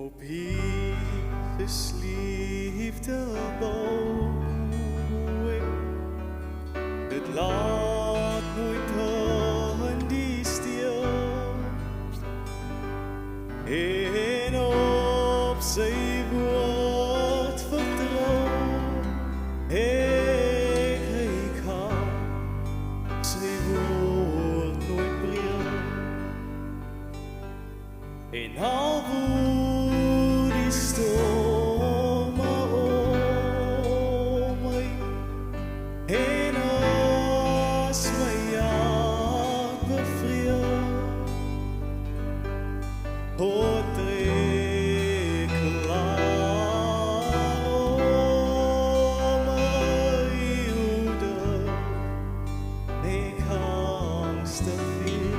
Op Jesus liefde bouw ek, dit laat nooit in die steel, en op sy woord vertrou, ek hy kan sy woord nooit breek, en al woed die storme om my, en as my hart bevrees, God trek klaar om my hoede, ek angstig wees.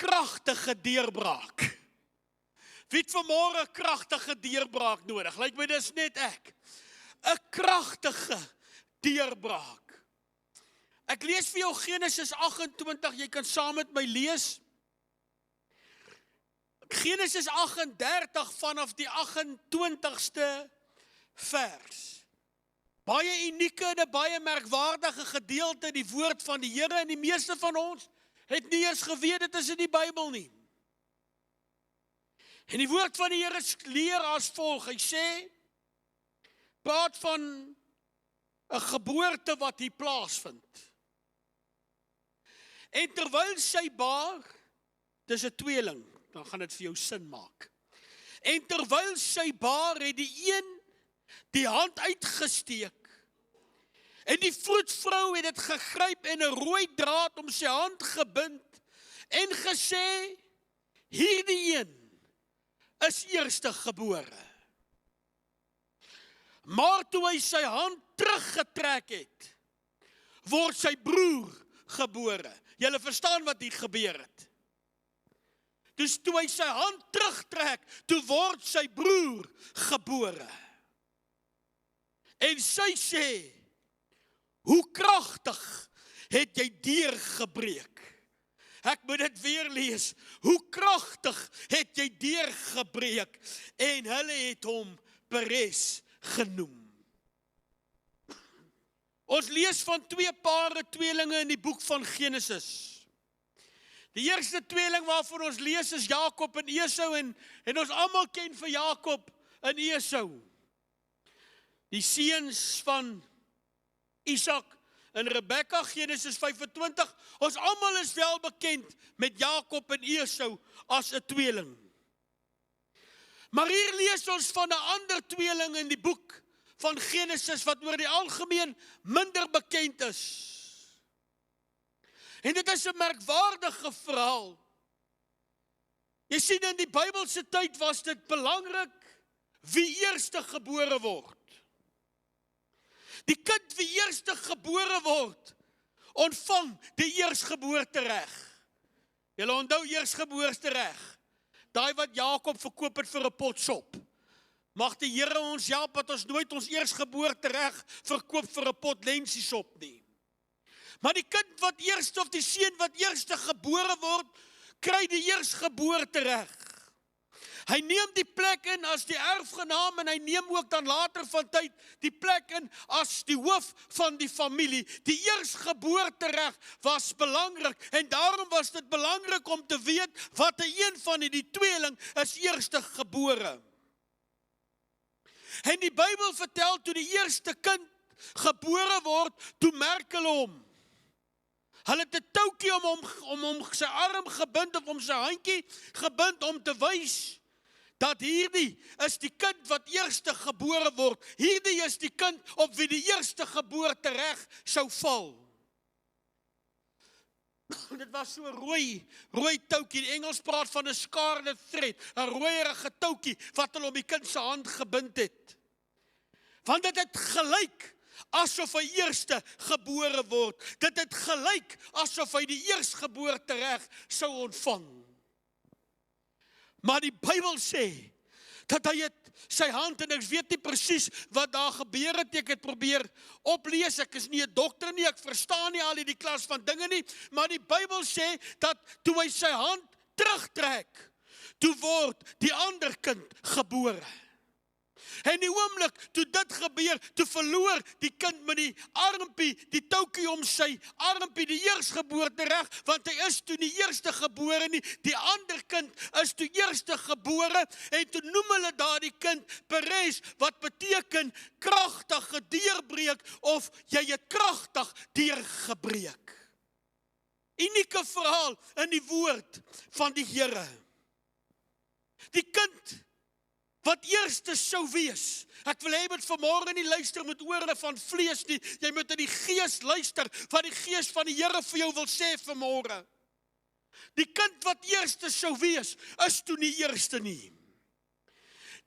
Kragtige deurbraak. Wie het vanmôre 'n kragtige deurbraak nodig? Lyk my dis net ek. 'n Kragtige deurbraak. Ek lees vir jou Genesis 28, jy kan saam met my lees. Genesis 38 vanaf die 28ste vers. Baie unieke en 'n baie merkwaardige gedeelte in die woord van die Here, en die meeste van ons het nie eens geweet dit is in die Bybel nie. En die woord van die Here leer as volg. Hy sê, praat van 'n geboorte wat hier plaasvind. En terwyl sy baar, dis 'n tweeling, dan gaan dit vir jou sin maak. En terwyl sy baar, het die een die hand uitgesteek, en die vroedvrou het dit gegryp en 'n rooi draad om sy hand gebind en gesê, hierdie een is eerstegebore. Maar toe hy sy hand teruggetrek het, word sy broer gebore. Julle verstaan wat hier gebeur het. Dus toe hy sy hand terugtrek, toe word sy broer gebore. En sy sê, hoe kragtig het jy deurgebreek? Ek moet dit weer lees. Hoe kragtig het jy deurgebreek? En hulle het hom Peres genoem. Ons lees van twee pare tweelinge in die boek van Genesis. Die eerste tweeling waarvan ons lees is Jakob en Esau, en ons almal ken vir Jakob en Esau. Die seuns van Isak en Rebekka, Genesis 25, ons almal is wel bekend met Jakob en Esau as 'n tweeling. Maar hier lees ons van 'n ander tweeling in die boek van Genesis wat oor die algemeen minder bekend is. En dit is 'n merkwaardige verhaal. Jy sien, in die Bybelse tyd was dit belangrik wie eerste gebore word. Die kind wie eerste gebore word, ontvang die eersgeboortereg. Julle onthou eersgeboortereg. Daai wat Jakob verkoop het vir 'n pot sop. Mag die Here ons help dat ons nooit ons eersgeboortereg verkoop vir 'n pot lensiesop nie. Maar die kind wat eerste of die seun wat eerste gebore word, kry die eersgeboortereg. Hy neem die plek in as die erfgenaam en hy neem ook dan later van tyd die plek in as die hoof van die familie. Die eersgeboortereg was belangrik en daarom was dit belangrik om te weet wat een van die tweeling is eerste gebore. En die Bybel vertel toe die eerste kind gebore word, toe merk hulle hom. Hulle het 'n toukie om hom sy arm gebind of om sy handjie gebind om te wys dat hierdie is die kind wat eerste gebore word. Hierdie is die kind op wie die eerste geboortereg sou val. Dit was so 'n rooi toukie. Die Engels praat van 'n scarlet thread, 'n rooierige toukie wat hulle om die kind se hand gebind het. Want dit het gelyk asof hy eerste gebore word. Dit het gelyk asof hy die eersgeboortereg sou ontvang. Maar die Bybel sê dat hy het sy hand, en ek weet nie presies wat daar gebeur het, ek het probeer oplees, ek is nie 'n dokter nie, ek verstaan nie al die klas van dinge nie, maar die Bybel sê dat toe hy sy hand terugtrek, toe word die ander kind gebore. En die oomblik, toe dit gebeur, toe verloor die kind met die armpie, die toukie om sy armpie, die eersgeboortereg, want hy is toe nie eerste gebore nie, die ander kind is toe eerste gebore, en toe noem hulle daar die kind Perez, wat beteken kragtige deurbreek, of jy het kragtig deurgebreek. Unieke verhaal in die woord van die Here. Die kind wat eerste sou wees. Ek wil hê jy moet vanmôre nie luister met ore van vlees nie. Jy moet in die gees luister, wat die gees van die Here vir jou wil sê vanmôre. Die kind wat eerste sou wees, is toe nie eerste nie.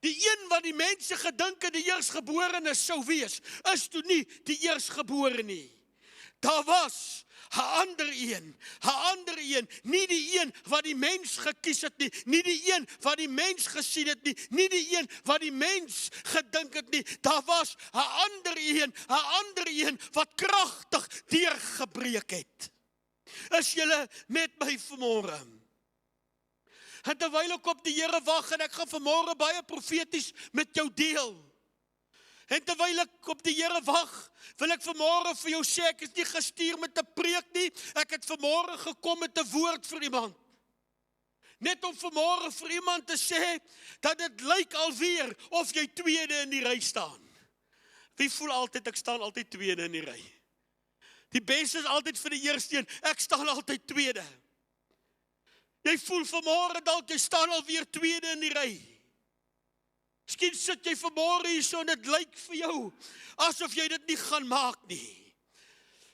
Die een wat die mense gedink het die eersgeborene sou wees, is toe nie die eersgebore nie. Daar was 'n ander een, nie die een wat die mens gekies het nie, nie die een wat die mens gesien het nie, nie die een wat die mens gedink het nie. Daar was 'n ander een wat kragtig deurgebreek het. Is julle met my vanmôre? En terwyl ek op die Here wag, en ek gaan vanmôre baie profeties met jou deel. En terwyl ek op die Here wag, wil ek vanmôre vir jou sê, ek is nie gestuur met 'n preek nie, ek het vanmôre gekom met 'n woord vir iemand. Net om vanmôre vir iemand te sê, dat dit lyk alweer of jy tweede in die ry staan. Wie voel altyd, ek staan altyd tweede in die ry? Die beste is altyd vir die eerste een, ek staan altyd tweede. Jy voel vanmôre dalk, jy staan alweer tweede in die ry. Miskien sit jy vanmôre hier so en dit lyk vir jou asof jy dit nie gaan maak nie.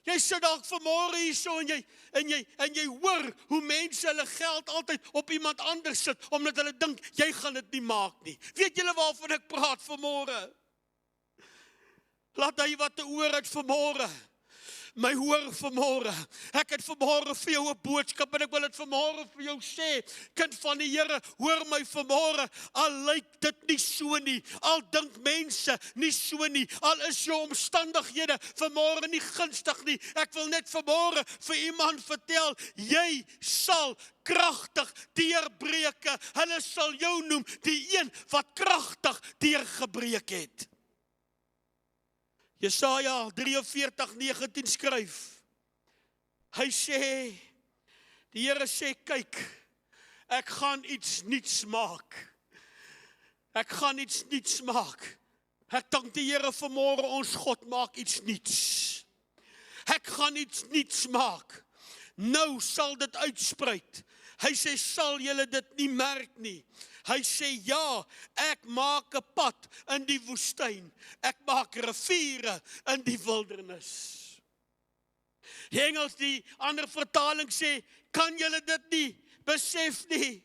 Jy sit dalk vanmôre hier so en jy hoor hoe mense hulle geld altyd op iemand anders sit omdat hulle dink jy gaan dit nie maak nie. Weet julle waarvan ek praat vanmôre? Laat hy wat te oor het vanmôre my hoor vanmôre. Ek het vanmôre vir jou 'n boodskap en ek wil dit vanmôre vir jou sê. Kind van die Here, hoor my vanmôre. Al lyk dit nie so nie, al dink mense nie so nie, al is jou omstandighede vanmôre nie gunstig nie. Ek wil net vanmôre vir iemand vertel, jy sal kragtig deurbreke. Hulle sal jou noem die een wat kragtig deurgebreek het. Jesaja 43:19 skryf. Hy sê, die Here sê, kyk, ek gaan iets nuuts maak. Ek gaan iets nuuts maak. Ek dank die Here vanmôre, ons God maak iets nuuts. Ek gaan iets nuuts maak. Nou sal dit uitspruit. Hy sê, sal julle dit nie merk nie? Hy sê, ja, ek maak 'n pad in die woestyn. Ek maak riviere in die wildernis. Die Engels, die ander vertaling sê, kan julle dit nie besef nie?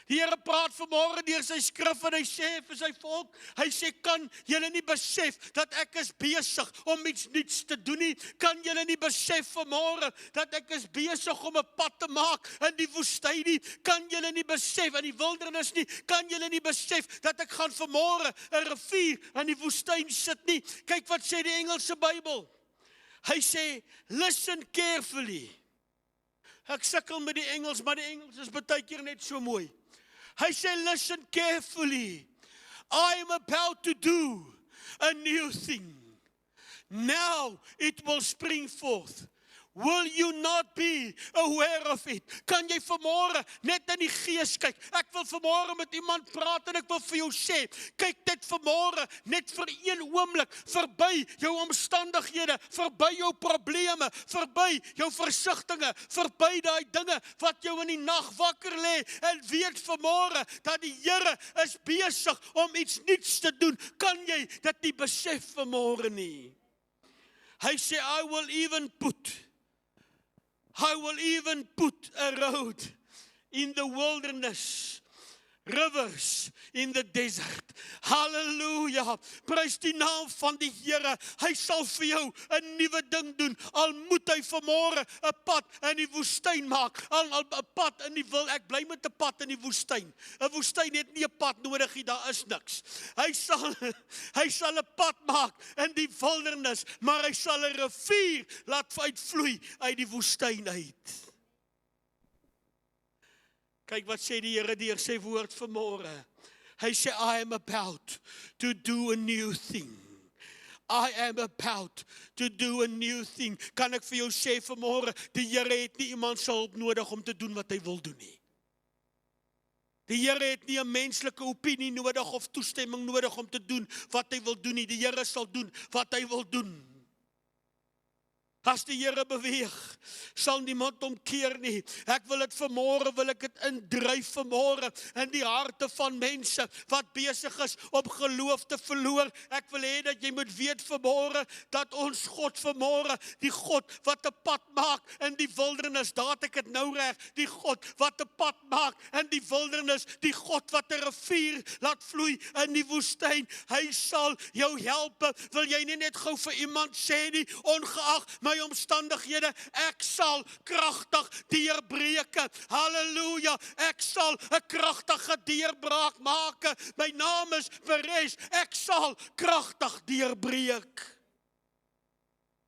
Die Here praat vanmôre deur sy skrif en hy sê vir sy volk, hy sê, kan julle nie besef dat ek is besig om iets nuuts te doen nie? Kan julle nie besef vanmôre dat ek is besig om 'n pad te maak in die woestyn nie? Kan julle nie besef in die wildernis nie? Kan julle nie besef dat ek gaan vanmôre 'n rivier in die woestyn sit nie? Kyk wat sê die Engelse Bybel. Hy sê, listen carefully. Ek sukkel met die Engels, maar die Engels is baie keer net so mooi. Hy sê, listen carefully. I am about to do a new thing. Now it will spring forth. Will you not be aware of it? Kan jy vanmôre net in die gees kyk? Ek wil vanmôre met iemand praat en ek wil vir jou sê, kyk dit vanmôre net vir een oomblik verby jou omstandighede, verby jou probleme, verby jou versigtinge, verby daai dinge wat jou in die nag wakker lê en weet vanmôre dat die Here is besig om iets nuuts te doen. Kan jy dit nie besef vanmôre nie? Hy sê, I will even put a road in the wilderness, rivers in the desert. Halleluja, prys die naam van die Here. Hy sal vir jou 'n nuwe ding doen, al moet hy vanmôre 'n pad in die woestyn maak, al 'n pad in die wil, ek bly met 'n pad in die woestyn. 'n Woestyn het nie 'n pad nodig nie, daar is niks. Hy sal 'n pad maak in die wildernis, maar hy sal 'n rivier laat uitvloei uit die woestyn uit. Kyk wat sê die Here deur sy woord vanmôre. Hy sê, I am about to do a new thing. I am about to do a new thing. Kan ek vir jou sê vanmôre, die Here het nie iemand se hulp nodig om te doen wat hy wil doen nie. Die Here het nie 'n menslike opinie nodig of toestemming nodig om te doen wat hy wil doen nie. Die Here sal doen wat hy wil doen. As die Here beweeg, sal niemand omkeer nie. Ek wil dit vanmôre, wil ek dit indryf vanmôre in die harte van mense wat besig is om geloof te verloor. Ek wil hê dat jy moet weet vanmôre dat ons God vanmôre, die God wat 'n pad maak in die wildernis, daar het ek dit nou reg, die God wat 'n pad maak in die wildernis, die God wat 'n rivier laat vloei in die woestyn, hy sal jou help. Wil jy nie net gou vir iemand sê nie, ongeag my omstandighede, ek sal kragtig deurbreek. Halleluja, ek sal 'n kragtige deurbraak maak. My naam is Perez, ek sal kragtig deurbreek.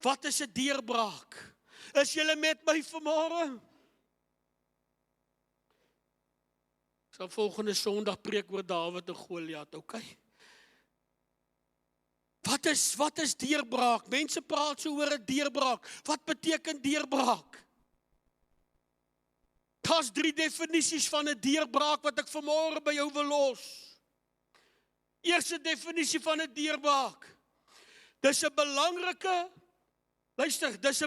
Wat is 'n deurbraak? Is julle met my vanmôre? Ek sal volgende Sondag preek oor Dawid en Goliat, okay? Wat is deurbraak? Mense praat so oor 'n deurbraak. Wat beteken deurbraak? Daar's 3 definisies van 'n deurbraak wat ek vanmôre by jou wil los. Eerste definisie van 'n deurbraak. Dis 'n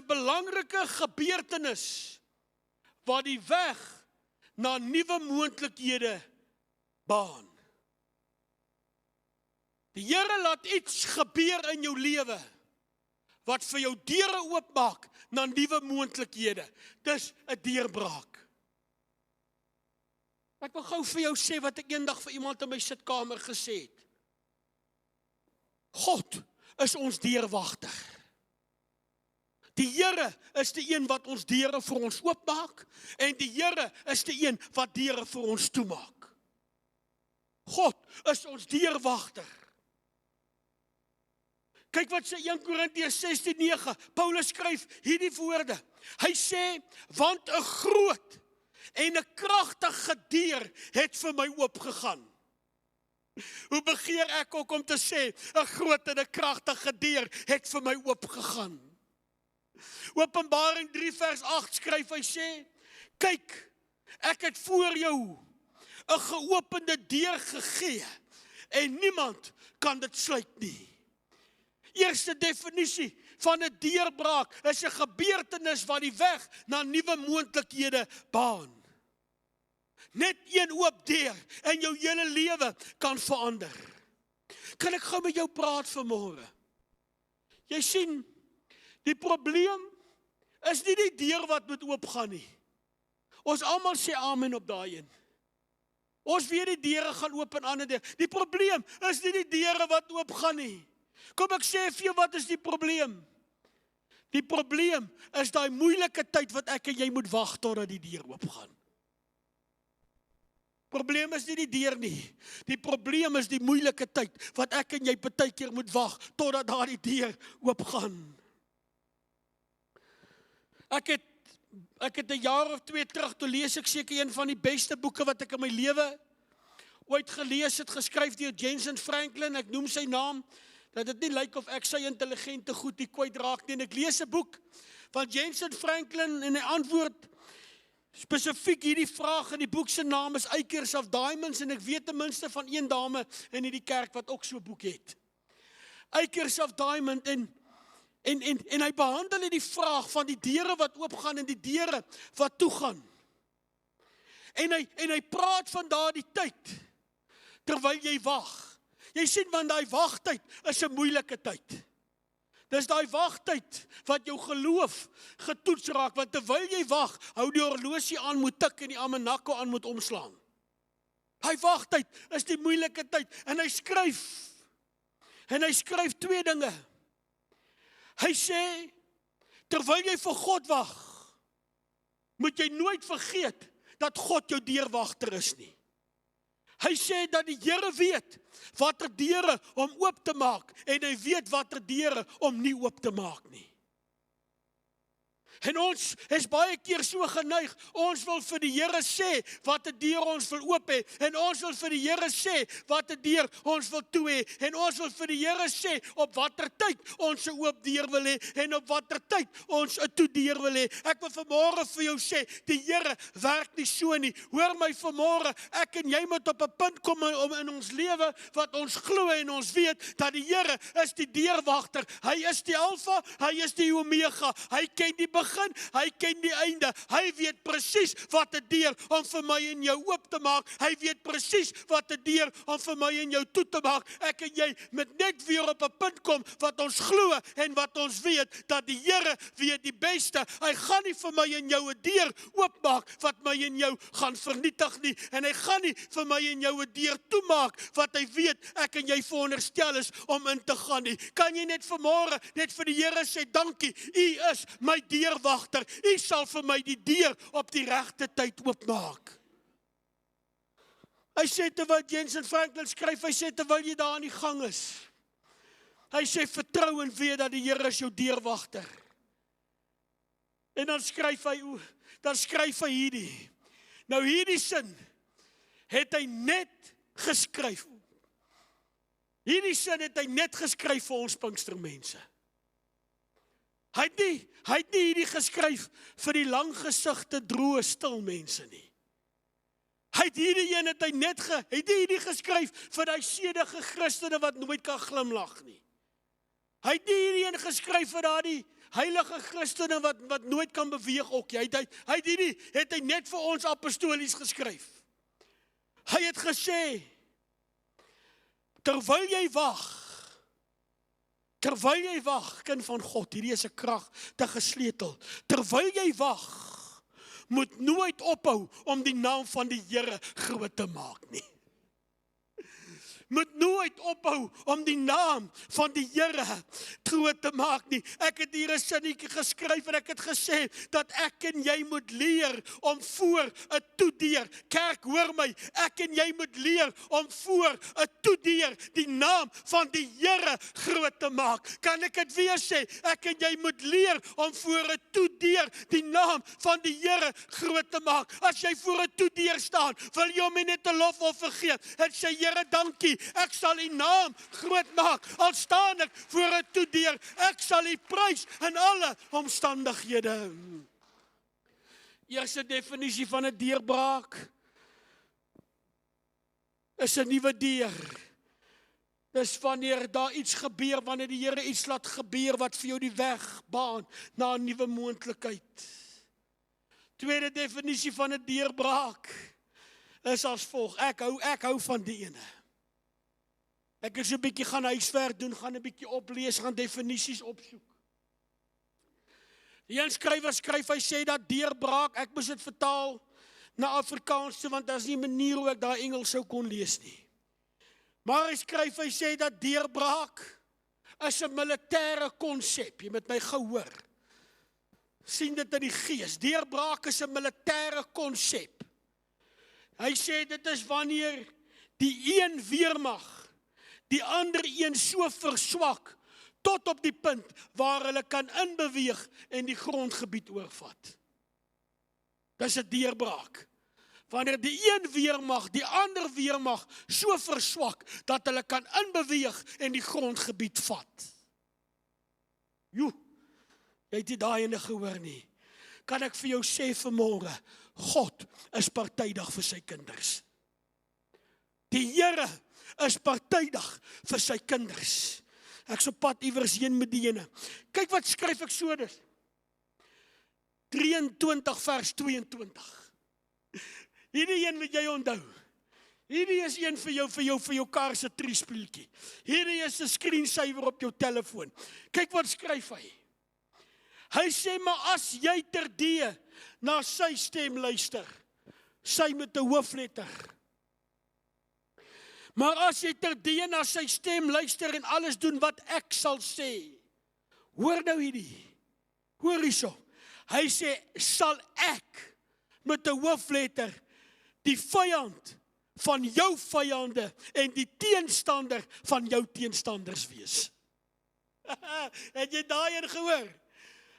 belangrike gebeurtenis wat die weg na nuwe moontlikhede baan. Die Here laat iets gebeur in jou lewe wat vir jou deure oopmaak na nuwe moontlikhede. Dis 'n deurbraak. Ek wil gou vir jou sê wat ek eendag vir iemand in my sitkamer gesê het. God is ons deurwagter. Die Here is die een wat ons deure vir ons oopmaak en die Here is die een wat deure vir ons toemaak. God is ons deurwagter. Kyk wat sê 1 Korintiërs 16:9. Paulus skryf hierdie woorde. Hy sê, want 'n groot en 'n kragtige deur het vir my oopgegaan. Hoe begeer ek ook om te sê, 'n groot en 'n kragtige deur het vir my oopgegaan. Openbaring 3 vers 8 skryf hy sê, kyk, ek het voor jou 'n geopende deur gegee en niemand kan dit sluit nie. Eerste definisie van 'n deurbraak is 'n gebeurtenis wat die weg na nuwe moontlikhede baan. Net een oop deur en jou hele lewe kan verander. Kan ek gou met jou praat vanmôre? Jy sien, die probleem is nie die deur wat moet oopgaan nie. Ons almal sê amen op daai een. Ons weet die deure gaan oop en ander deure. Die probleem is nie die deure wat oopgaan nie. Kom ek sê vir jou, wat is die probleem? Die probleem is daai moeilike tyd wat ek en jy moet wag totdat die deur oopgaan. Probleem is nie die deur nie. Die probleem is die moeilike tyd wat ek en jy partykeer moet wag totdat daardie deur oopgaan. Ek het 'n jaar of 2 terug, toe lees ek seker een van die beste boeke wat ek in my lewe ooit gelees het, geskryf deur Jensen Franklin. Ek noem sy naam, dat dit nie lyk of ek sy intelligente goed nie kwytraak nie. En ek lees 'n boek van Jensen Franklin en hy antwoord spesifiek hierdie vraag, en die boek se naam is Acres of Diamonds, en ek weet ten minste van een dame in hierdie kerk wat ook so 'n boek het. Acres of Diamond, en hy behandel die vraag van die deure wat oopgaan en die deure wat toegaan. En hy praat van daardie tyd terwyl jy wag. Jy sien, want daai wagtyd is 'n moeilike tyd. Dis daai wagtyd wat jou geloof getoets raak, want terwyl jy wag, hou die horlosie aan moet tik en die almanakko aan moet omslaan. Daai wagtyd is die moeilike tyd, en hy skryf 2 dinge. Hy sê, terwyl jy vir God wag, moet jy nooit vergeet dat God jou deurwagter is nie. Hy sê dat die Here weet watter deure om oop te maak, en hy weet watter deure om nie oop te maak nie. En ons is baie keer so geneig, ons wil vir die Here sê watter deur ons wil oop hê, en ons wil vir die Here sê watter deur ons wil toe hê, en ons wil vir die Here sê op watter tyd ons 'n oop deur wil hê, en op watter tyd ons 'n toe deur wil hê. Ek wil vanmôre vir jou sê, die Here werk nie so nie. Hoor my vanmôre, ek en jy moet op 'n punt kom in ons lewe wat ons glo en ons weet dat die Here is die deurwagter. Hy is die Alfa, hy is die Omega. Hy ken die begin, hy ken die einde. Hy weet presies wat 'n deur om vir my en jou oop te maak. Hy weet presies wat 'n deur om vir my en jou toe te maak. Ek en jy moet net weer op 'n punt kom wat ons glo en wat ons weet dat die Here weet die beste. Hy gaan nie vir my en jou 'n deur oopmaak wat my en jou gaan vernietig nie, en hy gaan nie vir my en jou 'n deur toemaak wat hy weet ek en jy veronderstel is om in te gaan nie. Kan jy net vanmôre net vir die Here sê, dankie, U is my deurwagter. U sal vir my die deur op die regte tyd oopmaak. Hy sê terwyl Jensen Franklin skryf, hy sê terwyl jy daar aan die gang is, hy sê vertrou en weet dat die Here is jou deurwagter. En dan skryf hy hierdie. Nou hierdie sin het hy net geskryf. Hierdie sin het hy net geskryf vir ons Pinkstermense. Hy het nie hierdie geskryf vir die langgesigte, droë, stil mense nie. Hy het nie hierdie geskryf vir die sedige Christene wat nooit kan glimlag nie. Hy het nie hierdie een geskryf vir daardie heilige Christene wat nooit kan beweeg ook. Het hy net vir ons apostolies geskryf. Hy het gesê, terwyl jy wag, kind van God, hierdie is 'n kragtige sleutel. Terwyl jy wag, moet nooit ophou om die naam van die Here groot te maak nie. Moet nooit ophou om die naam van die Here groot te maak nie. Ek het hier 'n sinnetjie geskryf en ek het gesê dat ek en jy moet leer om voor 'n toedeur. Kerk, hoor my, ek en jy moet leer om voor 'n toedeur die naam van die Here groot te maak. Kan ek dit weer sê? Ek en jy moet leer om voor 'n toedeur die naam van die Here groot te maak. As jy voor 'n toedeur staan, wil jy hom net 'n lofoffer gee en sê, Here, dankie. Ek sal U naam groot maak, al staan ek voor 'n toedeur. Ek sal U prys in alle omstandighede. Eerste definisie van 'n deurbraak is 'n nuwe deur. Dis wanneer daar iets gebeur, wanneer die Here iets laat gebeur wat vir jou die weg baan na 'n nuwe moontlikheid. Tweede definisie van 'n deurbraak is as volg. Ek hou van die ene. Ek het so 'n bietjie gaan huiswerk doen, gaan 'n bietjie oplees, gaan definisies opsoek. Die een skrywer skryf, hy sê dat deurbraak, ek moes dit vertaal na Afrikaans, want daar is nie 'n manier hoe ek daai Engels sou kon lees nie. Maar hy skryf, hy sê dat deurbraak is 'n militêre konsep. Jy moet my gehoor. Sien dit in die gees. Deurbraak is 'n militêre konsep. Hy sê dit is wanneer die een weermag die ander een so verswak tot op die punt waar hulle kan inbeweeg en die grondgebied oorvat. Dis 'n deurbraak. Wanneer die een weermag die ander weermag so verswak dat hulle kan inbeweeg en die grondgebied vat. Jy het nie daai ene gehoor nie. Kan ek vir jou sê vanmôre, God is partydig vir sy kinders. Die Here is partydig vir sy kinders. Ek so pad iewers heen met die ene. Kyk wat skryf Eksodus 23 vers 22. Hierdie een moet jy onthou. Hierdie is een vir jou kar se triespieeltjie. Hierdie is 'n screensaver op jou telefoon. Kyk wat skryf hy. Hy sê, maar as jy terdee na sy stem luister, sy met 'n hoofletter. Maar as jy terdee na sy stem luister en alles doen wat ek sal sê, hoor nou hierdie, hoor hierso. Hy sê, sal ek met 'n hoofletter die vyand van jou vyande en die teenstander van jou teenstanders wees. Het jy daai een gehoor?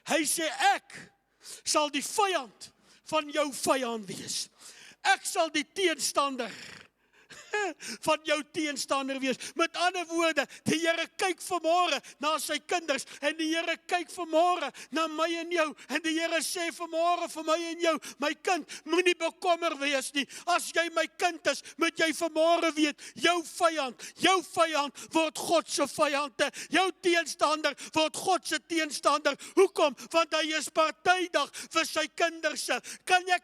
Hy sê ek sal die vyand van jou vyand wees. Ek sal die teenstander van jou teenstander wees. Met ander woorde, die Here kyk vanmôre na sy kinders en die Here kyk vanmôre na my en jou en die Here sê vanmôre vir my en jou, my kind, moenie bekommer wees nie. As jy my kind is, moet jy vanmôre weet, jou vyand word God se vyand. Jou teenstander word God se teenstander. Hoekom? Want hy is partydig vir sy kinders. Kan ek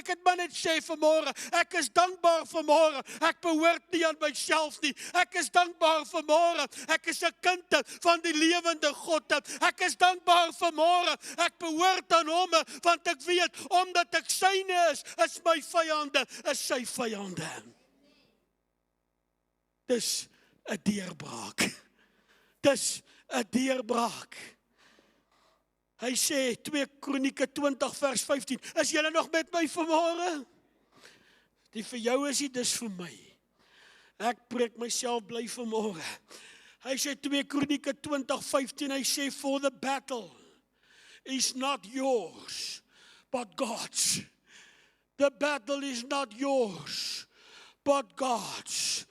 dit maar net sê vanmôre, ek is dankbaar vanmôre. Ek behoort nie aan myself nie. Ek is dankbaar vanmôre. Ek is 'n kind van die lewende God. Ek is dankbaar vanmôre. Ek behoort aan hom, want ek weet, omdat ek syne is my vyande, is sy vyande. Dis 'n deurbraak. Dis 'n deurbraak. Hy sê 2 Kronieke 20 vers 15. Is julle nog met my vanmôre? Die vir jou is dis vir my. Ek preek myself bly vanmôre. Hy sê 2 Kronieke 20:15, hy sê, for the battle is not yours, but God's. The battle is not yours, but God's.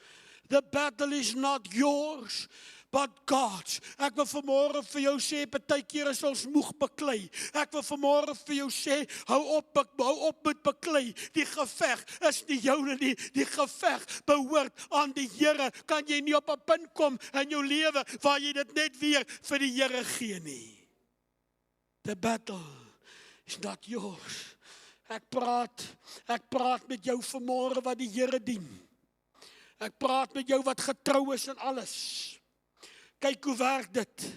The battle is not yours, but God's. Ek wil vanmôre vir jou sê, partykeer is ons moeg beklei. Ek wil vanmôre vir jou sê, hou op met beklei. Die geveg is nie joune nie. Die geveg behoort aan die Here. Kan jy nie op 'n punt kom in jou lewe waar jy dit net weer vir die Here gee nie. The battle is not yours. Ek praat met jou vanmôre wat die Here dien. Ek praat met jou wat getrou is in alles. Kyk hoe werk dit.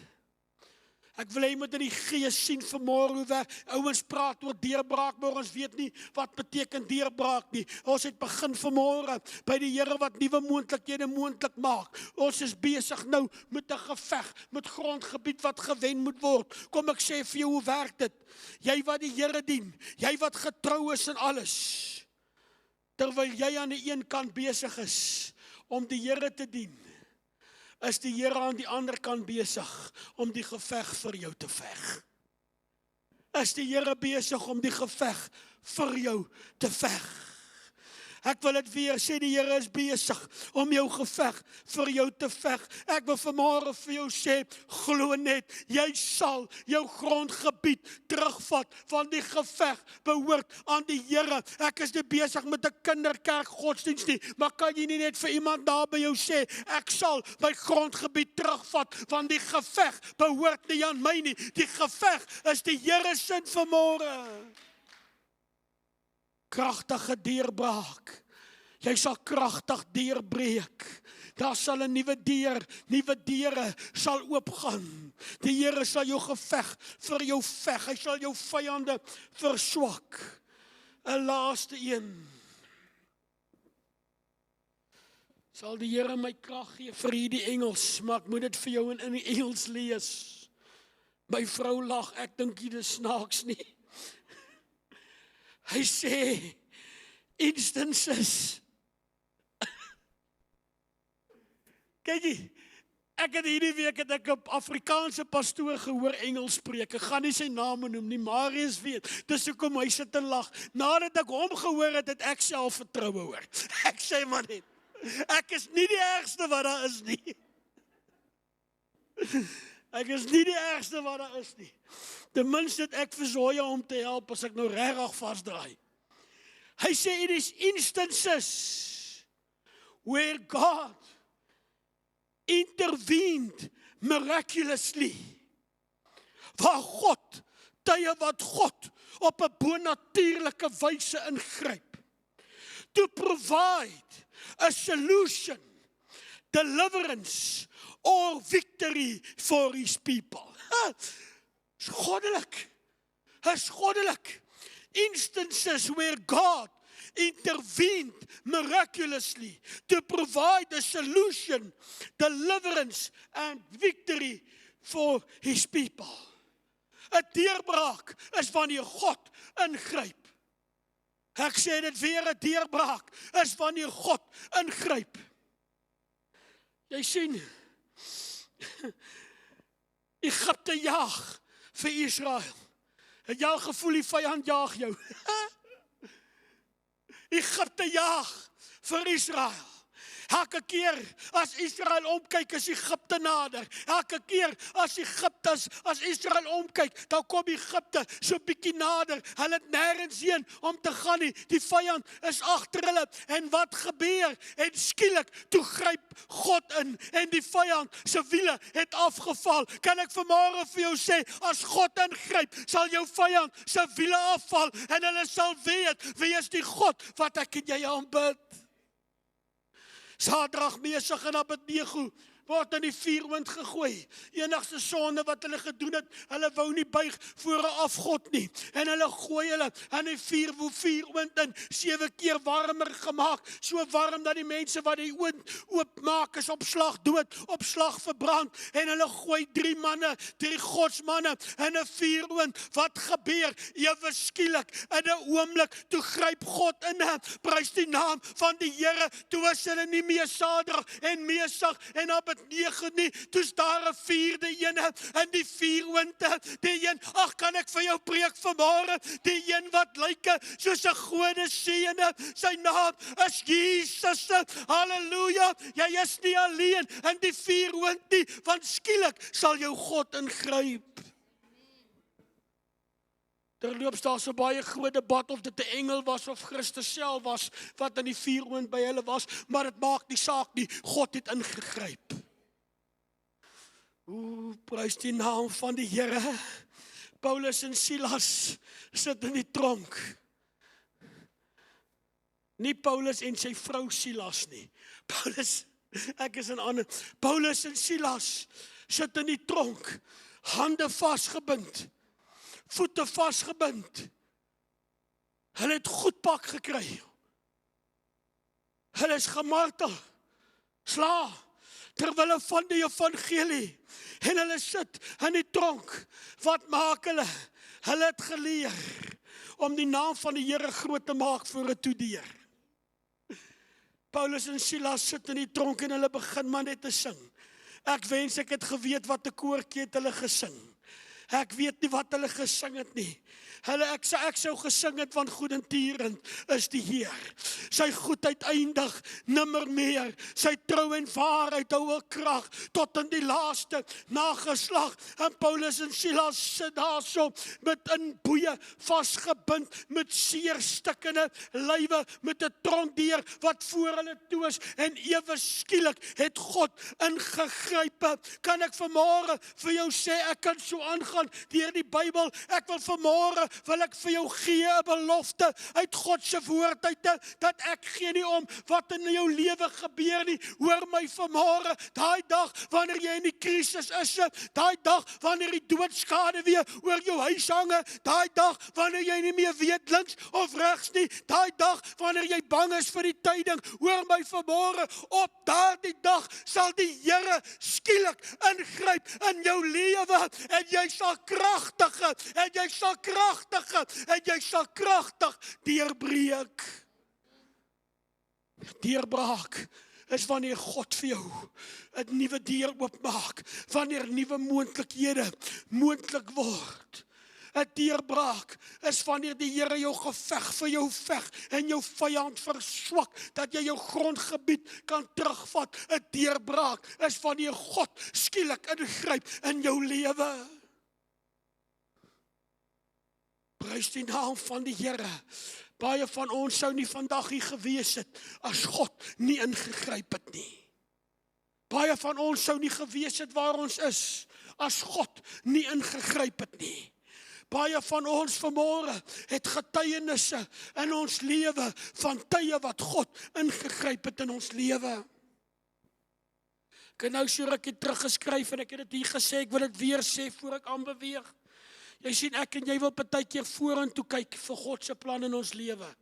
Ek wil hê moet in die gees sien vanmôre hoe werk. Ouens praat oor deurbraak, maar ons weet nie wat beteken deurbraak nie. Ons het begin vanmôre by die Here wat nuwe moontlikhede moontlik maak. Ons is besig nou met 'n geveg met grondgebied wat gewen moet word. Kom ek sê vir jou hoe werk dit? Jy wat die Here dien, jy wat getrou is in alles. Terwyl jy aan die een kant besig is om die Here te dien, is die Here aan die ander kant besig om die geveg vir jou te veg. Is die Here besig om die geveg vir jou te veg. Ek wil dit weer sê, die Here is besig om jou geveg vir jou te veg. Ek wil vanmôre vir jou sê, glo net, jy sal jou grondgebied terugvat, want die geveg behoort aan die Here. Ek is nie besig met 'n kinderkerk godsdienst nie, maar kan jy nie net vir iemand daar by jou sê, ek sal my grondgebied terugvat, want die geveg behoort nie aan my nie. Die geveg is die Here se vanmôre. kragtige deurbraak. Jy sal kragtig deurbreek. Daar sal 'n nuwe deure sal oopgaan. Die Here sal jou geveg vir jou veg. Hy sal jou vyande verswak. 'n laaste een. Sal die Here my krag gee vir hierdie Engels, maar ek moet dit vir jou in die Engels lees. My vrou lag, ek dink dit is snaaks nie. Hy sê, instances. Kykie, ek het hierdie week het ek 'n Afrikaanse pastoor gehoor Engels preek. Ek gaan nie sy naam noem nie, Marius weet. Dis hoekom hy sit en lag. Nadat ek hom gehoor het, het ek selfvertroue hoor. Ek sê maar net, ek is nie die ergste wat daar is nie. Ek is nie die ergste wat daar is nie. Ten minste het ek vir Zoya om te help as ek nou regtig vasdraai. Hy sê, it is instances where God intervened miraculously. Waar God, tye wat God op 'n bonatuurlike wyse ingryp. To provide a solution, deliverance or victory for his people. Is goddelik. Is goddelik. Instances where God intervened miraculously to provide a solution, deliverance and victory for his people. 'n deurbraak is wanneer God ingryp. Ek sê dit weer, 'n deurbraak is wanneer God ingryp. Jy sien, Egipte jaag vir Israel. Het jy al gevoel die vyand jaag jou? Egipte jaag vir Israel. Elke keer as Israel omkyk, is Egipte nader. Elke keer as Israel omkyk, dan kom Egipte so bietjie nader. Hulle het nêrens heen om te gaan nie. Die vyand is agter hulle. En wat gebeur? En skielik, toe gryp God in en die vyand se wiele het afgeval. Kan ek vanmôre vir jou sê, as God ingryp, sal jou vyand se wiele afval en hulle sal weet wie is die God wat ek en jy aanbid. Sadrag, Mesach en Abednego word in die vuurwind gegooi. Enigste sonde wat hulle gedoen het, hulle wou nie buig voor 'n afgod nie. En hulle gooi hulle in die vuurwind in, 7 keer warmer gemaak, so warm dat die mense wat die oopmaak is op slag dood, op slag verbrand. En hulle gooi 3 godsmanne in 'n vuurwind. Wat gebeur? Ewe skielik, in 'n oomblik, toe gryp God in, prys die naam van die Here, toe is hulle nie meer Sadrag en Mesach en Abednego nie, toe's daar 'n 4de een in die vuurwind, die een, ag kan ek vir jou preek vanmôre, die een wat lyk soos 'n gode seun, sy naam is Jesus, halleluja, jy is nie alleen in die vuurwind nie, want skielik sal jou God ingryp. Terloops, daar so baie groot debat of dit 'n engel was of Christus self was, wat in die vuurwind by hulle was, maar dit maak nie saak nie, God het ingegryp. Prys die naam van die Here. Paulus en Silas sit in die tronk. Nie Paulus en sy vrou Silas nie. Paulus en Silas sit in die tronk, hande vasgebind, voete vasgebind. Hulle het goed pak gekry. Hulle is gemartel, sla, terwille van die evangelie. En hulle sit in die tronk. Wat maak hulle? Hulle het geleer om die naam van die Here groot te maak voor 'n toedeur. Paulus en Silas sit in die tronk en hulle begin maar net te sing. Ek wens ek het geweet wat 'n koortjie het hulle gesing. Ek weet nie wat hulle gesing het nie. Ek sou gesing het, want goedentierend is die Heer. Sy goedheid eindig nimmer meer. Sy trou en waarheid hou hul krag tot in die laaste nageslag. En Paulus en Silas sit daarso met in boeie vasgebind, met seerstikkende lywe, met 'n tronkdeur wat voor hulle toe is. En ewe skielik het God ingegryp. Kan ek vanmôre vir jou sê, ek kan so aangaan deurgaan deur die Bybel. Ek wil vanmôre, wil ek vir jou gee 'n belofte uit God se woord uit, dat ek gee nie om wat in jou lewe gebeur nie. Hoor my vanmôre, daai dag wanneer jy in die krisis is, daai dag wanneer die doodskade weer oor jou huis hange, daai dag wanneer jy nie meer weet links of regs nie, daai dag wanneer jy bang is vir die tyding, hoor my vanmôre, op daardie dag sal die Here skielik ingryp in jou lewe en jy sal kragtige, en jy sal kragtige, en jy sal kragtig deurbreek. Deurbraak is wanneer God vir jou 'n nuwe deur oopmaak, wanneer nuwe moontlikhede moontlik word. 'n Deurbraak is wanneer die Here jou geveg vir jou veg en jou vyand verswak, dat jy jou grondgebied kan terugvat. 'n Deurbraak is wanneer God skielik ingryp in jou lewe. Prys die naam van die Here. Baie van ons sou nie vandag hier gewees het as God nie ingegryp het nie. Baie van ons sou nie gewees het waar ons is as God nie ingegryp het nie. Baie van ons vanmôre het getuienisse in ons lewe van tye wat God ingegryp het in ons lewe. Ek het nou so rukkie teruggeskryf en ek het dit hier gesê, ek wil dit weer sê voor ek aanbeweeg. Jy sien, ek en jy wil partykeer vorentoe kyk vir God se plan in ons lewe.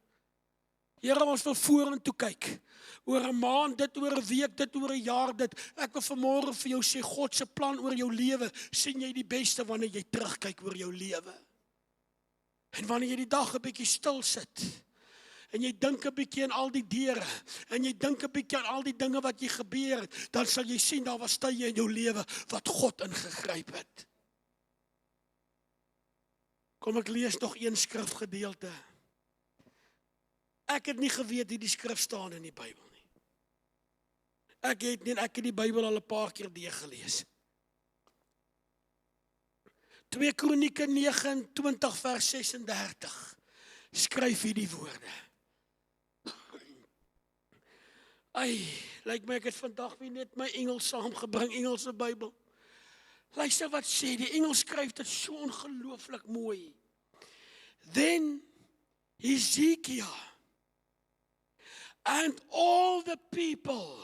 Here, ons wil vorentoe kyk. Oor 'n maand dit, oor 'n week dit, oor 'n jaar dit. Ek wil vanmôre vir jou sê, God se plan oor jou lewe, sien jy die beste wanneer jy terugkyk oor jou lewe. En wanneer jy die dag 'n bietjie stil sit, en jy dink 'n bietjie aan al die deure, en jy dink 'n bietjie aan al die dinge wat jy gebeur het, dan sal jy sien, daar was tye in jou lewe wat God ingegryp het. Kom ek lees nog een skrifgedeelte. Ek het nie geweet die skrif staan in die Bybel nie. Ek het die Bybel al 'n paar keer deurgelees. 2 Kronieke 29 vers 36 skryf hierdie woorde. Lyk my ek het vandag weer net my Engels saamgebring, Engelse Bybel. Luister wat sê, die Engels skryf dit so ongelooflik mooi. Then Hezekiah and all the people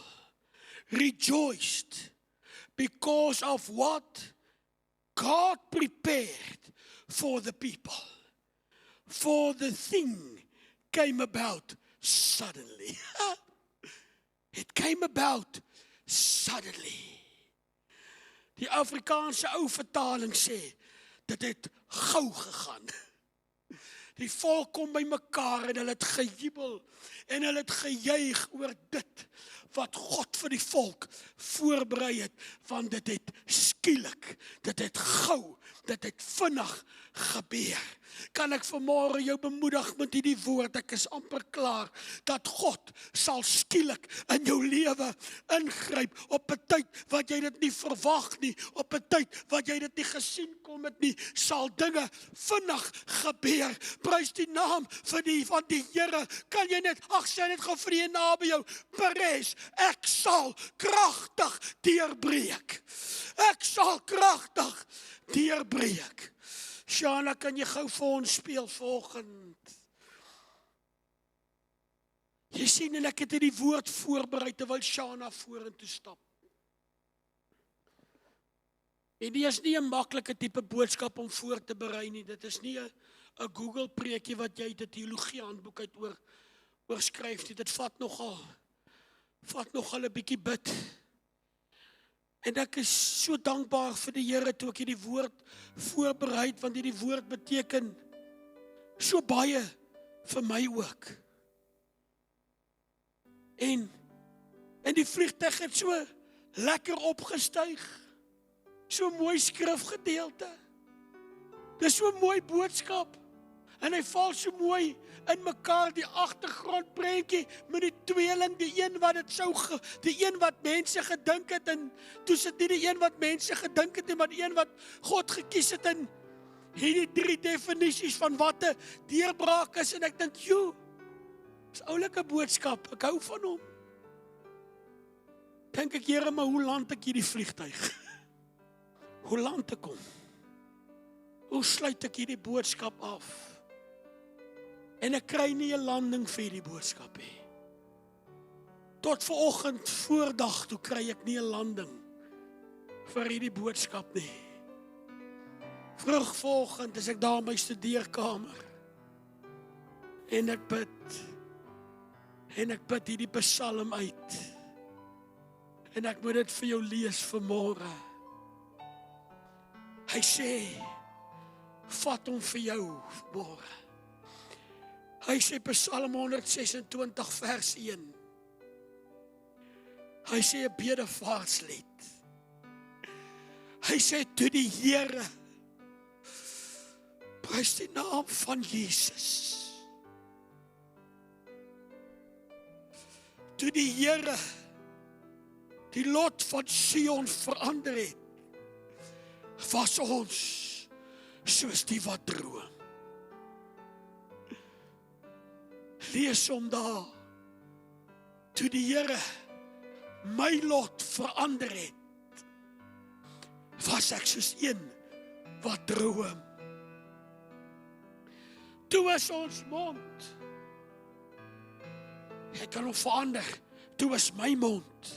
rejoiced because of what God prepared for the people. For the thing came about suddenly. It came about suddenly. Die Afrikaanse ou vertaling sê, dit het gou gegaan. Die volk kom by mekaar en hulle het gejubel en hulle het gejuig oor dit wat God vir die volk voorberei het, want dit het skielik, dit het gou, dit het vinnig gebeur. Kan ek vanmôre jou bemoedig met hierdie woord, ek is amper klaar, dat God sal skielik in jou lewe ingryp op 'n tyd wat jy dit nie verwag nie, op 'n tyd wat jy dit nie gesien kom het nie, sal dinge vinnig gebeur. Prys die naam van die Here. Kan jy net, sê net gou vir die naby jou, Perez, ek sal kragtig deurbreek. Ek sal kragtig deurbreek. Shana, kan jy gou vir ons speel vanoggend? Jy sien, en ek het hierdie woord voorberei terwyl Shana vorentoe stap. En dit is nie 'n maklike tipe boodskap om voor te berei nie. Dit is nie 'n Google preekie wat jy dit teologie handboek uit oorskryf nie. Dit vat nogal 'n bietjie bid. En ek is so dankbaar vir die Here toe ek hierdie woord voorberei het, want hierdie woord beteken so baie vir my ook. En die vliegtuig het so lekker opgestyg. So mooi skrifgedeelte. Dis so mooi boodskap. En hy val so mooi in mekaar, die agtergrondprentjie met die tweeling, die een wat mense gedink het, en toe sit nie die een wat mense gedink het, maar die een wat God gekies het, en hierdie 3 definisies van wat 'n deurbraak is, en ek dink, dis oulike boodskap, ek hou van hom. Dink ek, Here, maar hoe land ek hierdie vliegtuig? Hoe land ek kom? hoe sluit ek hierdie boodskap af? En ek kry nie 'n landing vir hierdie boodskap nie. Tot vanoggend voordag toe kry ek nie 'n landing vir hierdie boodskap nie. Vroeg vanoggend is ek daar in my studeerkamer en ek bid hierdie psalm uit. En ek moet dit vir jou lees vanmôre. Hy sê, vat hom vir jou vanmôre. Hy sê Psalm 126 vers 1. Hy sê 'n bedevaarslied. Hy sê toe die Here, prys die naam van Jesus. Toe die Here die lot van Sion verander het, was ons soos die wat droom. Lees hom daar. Toe die Here my lot verander het, was ek soos een wat droom. Toe was ons mond, hy kan hom verander, toe was my mond.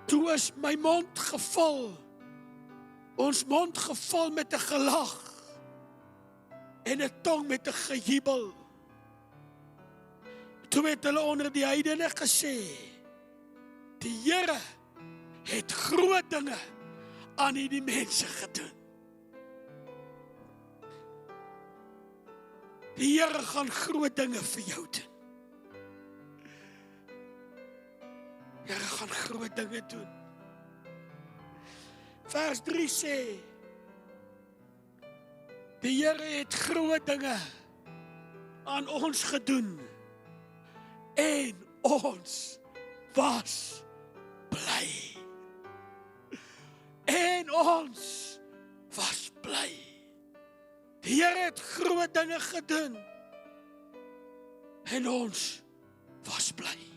Toe is my mond gevul, ons mond gevul met 'n gelag en 'n tong met 'n gejubel. Toe het hulle onder die heidene gesê, die Here het groot dinge aan hierdie mense gedoen. Die Here gaan groot dinge vir jou doen. Die Here gaan groot dinge doen. Vers 3 sê, die Here het groot dinge aan ons gedoen en ons was bly. En ons was bly. Die Here het groot dinge gedoen en ons was bly.